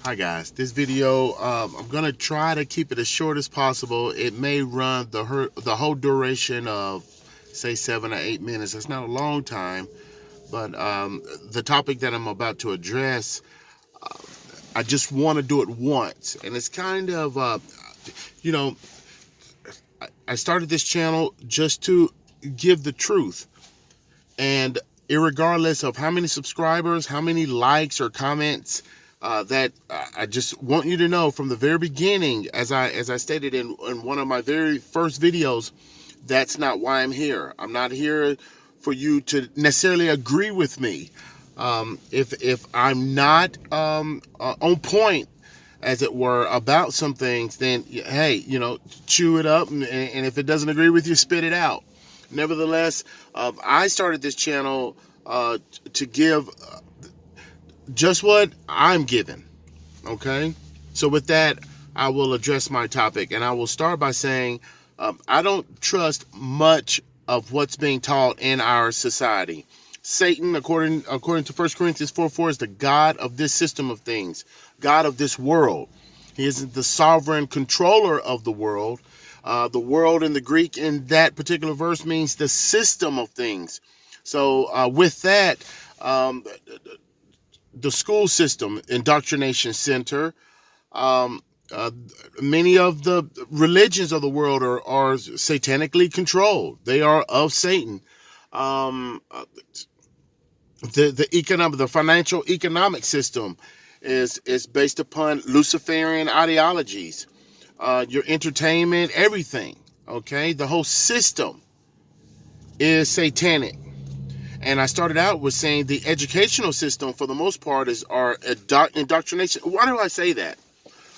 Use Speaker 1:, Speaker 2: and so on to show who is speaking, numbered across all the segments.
Speaker 1: Hi guys, this video I'm gonna try to keep it as short as possible. It may run the whole duration of say 7 or 8 minutes. That's not a long time, but the topic that I'm about to address, I just want to do it once, and it's kind of you know I started this channel just to give the truth, and irregardless of how many subscribers, how many likes or comments, that I just want you to know from the very beginning, as I stated in one of my very first videos, that's not why I'm here. I'm not here for you to necessarily agree with me. If I'm not on point, as it were, about some things, then hey, chew it up, and if it doesn't agree with you, spit it out. Nevertheless, I started this channel to give just what I'm given. Okay, so with that, I will address my topic, and I will start by saying I don't trust much of what's being taught in our society. Satan, according to 1 Corinthians 4:4, is the God of this system of things, God of this world. He isn't the sovereign controller of the world. The world in the Greek in that particular verse means the system of things. So with that, um, the school system, indoctrination center, um, uh, many of the religions of the world are satanically controlled. They are of Satan. Um, uh, the financial economic system is based upon Luciferian ideologies. Your entertainment, everything. Okay, the whole system is satanic. And I started out with saying the educational system, for the most part, is our indoctrination. Why do I say that?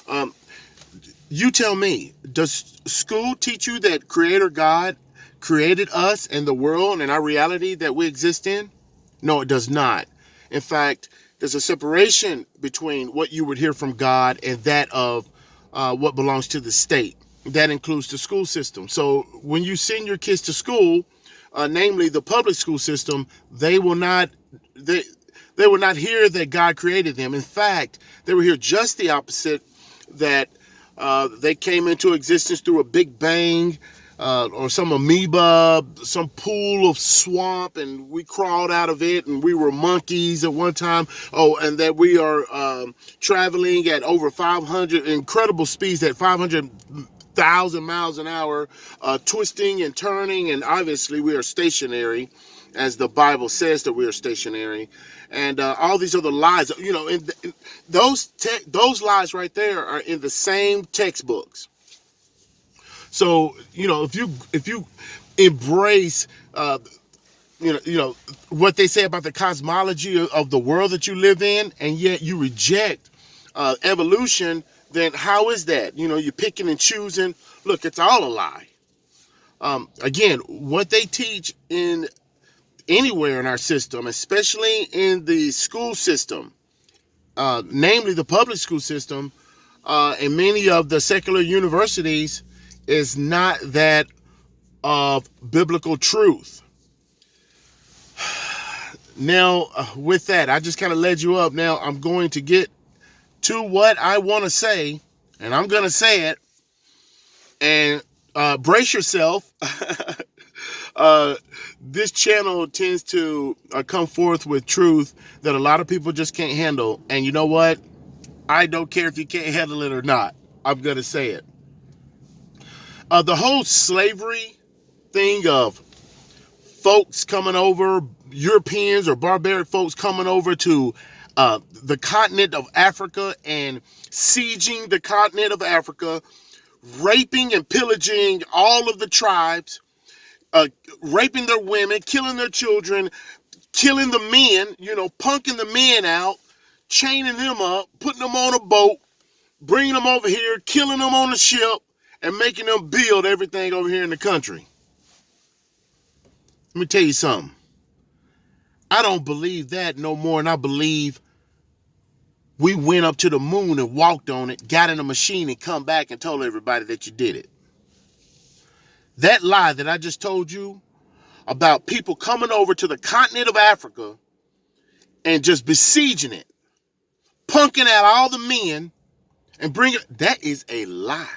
Speaker 1: Um, you tell me. Does school teach you that Creator God created us and the world and our reality that we exist in? No, it does not. In fact, there's a separation between what you would hear from God and that of what belongs to the state. That includes the school system. So when you send your kids to school, namely the public school system, they will not they they will not hear that God created them. In fact, they will hear just the opposite, that they came into existence through a big bang, or some amoeba, some pool of swamp, and we crawled out of it, and we were monkeys at one time. Oh, and that we are traveling at over 500 incredible speeds, at 500,000 miles an hour, twisting and turning, and obviously we are stationary, as the Bible says that we are stationary, and all these other lies. Those lies right there are in the same textbooks. So if you embrace what they say about the cosmology of the world that you live in, and yet you reject evolution, then how is that? You're picking and choosing. Look, it's all a lie. Again, what they teach in anywhere in our system, especially in the school system, namely the public school system, and many of the secular universities, is not that of biblical truth. Now, with that, I just kind of led you up. Now, I'm going to get to what I want to say, and I'm going to say it, and brace yourself. This channel tends to come forth with truth that a lot of people just can't handle. And you know what? I don't care if you can't handle it or not. I'm going to say it. The whole slavery thing of folks coming over, Europeans or barbaric folks coming over to the continent of Africa and sieging the continent of Africa, raping and pillaging all of the tribes, raping their women, killing their children, killing the men, punking the men out, chaining them up, putting them on a boat, bringing them over here, killing them on the ship, and making them build everything over here in the country. Let me tell you something. I don't believe that no more than I believe we went up to the moon and walked on it, got in a machine, and come back and told everybody that you did it. That lie that I just told you about people coming over to the continent of Africa and just besieging it, punking out all the men and bringing, that is a lie.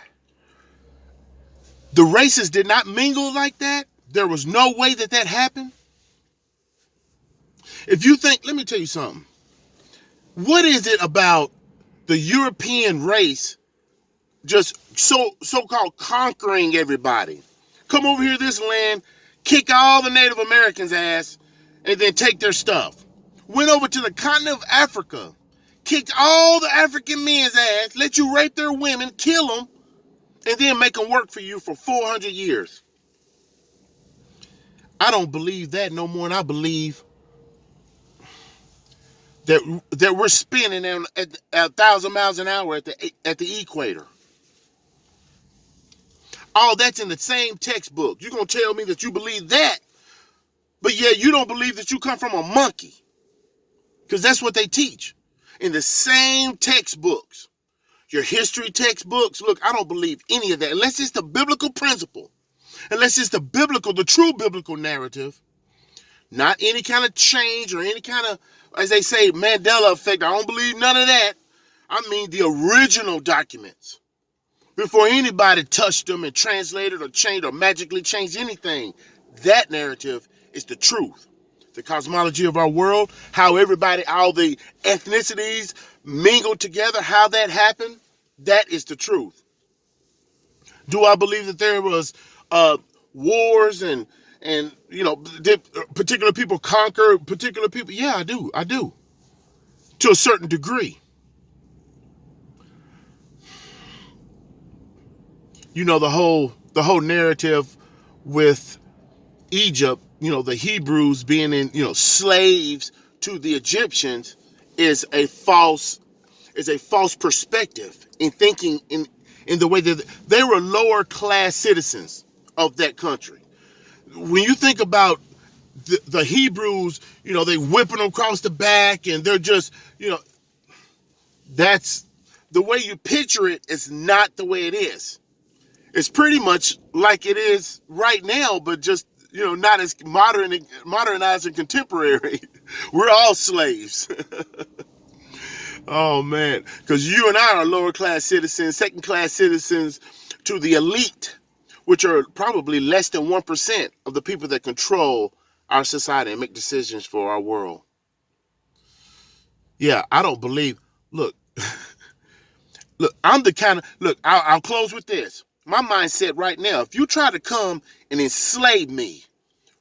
Speaker 1: The races did not mingle like that. There was no way that that happened. If you think, let me tell you something. What is it about the European race just so-called conquering everybody? Come over here, this land, kick all the Native Americans' ass, and then take their stuff. Went over to the continent of Africa, kicked all the African men's ass, let you rape their women, kill them, and then make them work for you for 400 years. I don't believe that no more than I believe that we're spinning at 1,000 miles an hour at the equator. All that's in the same textbook. You're going to tell me that you believe that, but yeah, you don't believe that you come from a monkey, because that's what they teach in the same textbooks. Your history textbooks. Look, I don't believe any of that unless it's the biblical principle, unless it's the true biblical narrative, not any kind of change or any kind of, as they say, Mandela effect. I don't believe none of that. I mean the original documents before anybody touched them and translated or changed or magically changed anything. That narrative is the truth. The cosmology of our world, how everybody, all the ethnicities mingled together, how that happened, that is the truth. Do I believe that there was wars and did particular people conquer particular people? Yeah, I do. To a certain degree. The whole narrative with Egypt, the Hebrews being slaves to the Egyptians is a false perspective in thinking in the way that they were lower class citizens of that country. When you think about the Hebrews, they whipping them across the back and they're just, that's the way you picture it is not the way it is. It's pretty much like it is right now, but just, not as modernized and contemporary. We're all slaves. Oh, man, because you and I are lower class citizens, second class citizens to the elite, which are probably less than 1% of the people that control our society and make decisions for our world. Yeah, I don't believe, look, I'm the kind of, I'll close with this. My mindset right now, if you try to come and enslave me,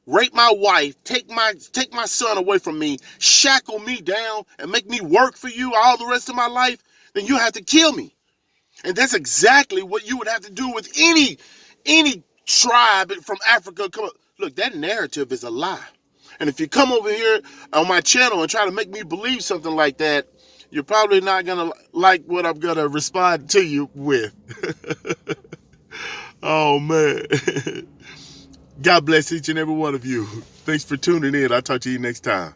Speaker 1: rape my wife, take my son away from me, shackle me down, and make me work for you all the rest of my life, then you have to kill me. And that's exactly what you would have to do with any tribe from Africa. Look, that narrative is a lie. And if you come over here on my channel and try to make me believe something like that, you're probably not going to like what I'm going to respond to you with. Oh, man. God bless each and every one of you. Thanks for tuning in. I'll talk to you next time.